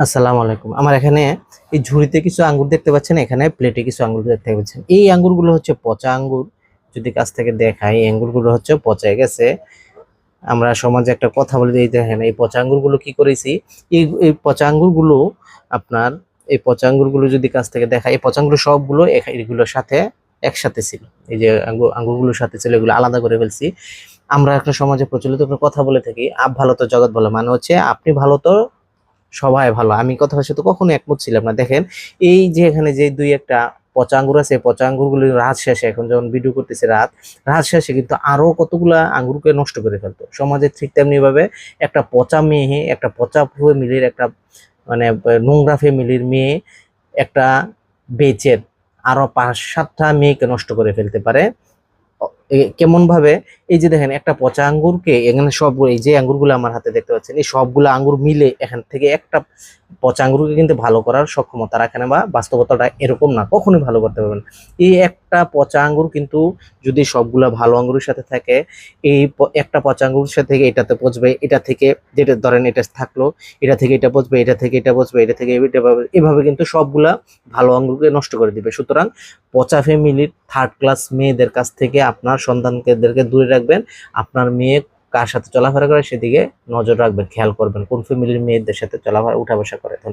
আসসালামু আলাইকুম। আমার এখানে এই ঝুড়িতে কিছু আঙ্গুর দেখতে পাচ্ছেন, এখানে প্লেটে কিছু আঙ্গুর দেখতে পাচ্ছেন। এই আঙ্গুরগুলো হচ্ছে পচা আঙ্গুর। যদি কাছ থেকে দেখাই, এই আঙ্গুরগুলো হচ্ছে পচে গেছে। আমরা সমাজে একটা কথা বলে দিই, দেখেন এই পচা আঙ্গুরগুলো কি করেছি। এই পচা আঙ্গুরগুলো আপনার, এই পচা আঙ্গুরগুলো যদি কাছ থেকে দেখাই, এই পচা আঙ্গুর সবগুলো এগুলোর সাথে একসাথে ছিল। এই যে আঙ্গুরগুলোর সাথে ছিল, এগুলো আলাদা করে ফেলছি। আমরা একটা সমাজে প্রচলিত একটা কথা বলে থাকি, আপ ভালো তো জগৎ ভালো, মানে হচ্ছে আপনি ভালো তো সবাই ভালো। আমি কথার সাথে কখনো একমত ছিলাম না। দেখেন এই যে এখানে যে দুই একটা পচা আঙ্গুর আছে, পচা আঙ্গুরগুলি রাত শেষে, এখন যখন ভিডিও করতেছে রাত শেষে কিন্তু আরো কতগুলা আঙ্গুরকে নষ্ট করে ফেলতো সমাজে। ঠিক তেমনি ভাবে একটা পচা মেয়ে, একটা পচা ফ্যামিলির একটা, মানে নোংরা ফ্যামিলির মেয়ে একটা বেচের আরো 5-7টা মেয়েকে নষ্ট করে ফেলতে পারে। কেমন ভাবে, এই যে দেখেন একটা পচা আঙ্গুরকে এখানে সব, এই যে আঙ্গুরগুলো আমার হাতে দেখতে পাচ্ছেন, এই সবগুলো আঙ্গুর মিলে এখান থেকে একটা পচা আঙ্গুরকে কিন্তু ভালো করার সক্ষমতা রাখে না, বা বাস্তবতাটা এরকম না, কখনোই ভালো করতে পারবেন। এই একটা পচা আঙ্গুর কিন্তু যদি সবগুলা ভালো আঙ্গুরের সাথে থাকে, এই একটা পচা আঙ্গুরের সাথে থেকে এটাতে পচবে, এটা থেকে যেটা ধরেন এটা থাকলো, এটা থেকে এটা পচবে, এটা থেকে এটা পচবে, এটা থেকে এটা পাবে, এভাবে কিন্তু সবগুলা ভালো আঙ্গুরকে নষ্ট করে দিবে। সুতরাং পচা ফ্যামিলির থার্ড ক্লাস মেয়েদের কাছ থেকে আপনার সন্তানদেরকে দূরে রাখবেন। আপনার মেয়ে কার সাথে চলাফেরা করে সেদিকে নজর রাখবেন, খেয়াল করবেন কোন ফ্যামিলির মেয়েদের সাথে চলাফেরা উঠা বসা করে।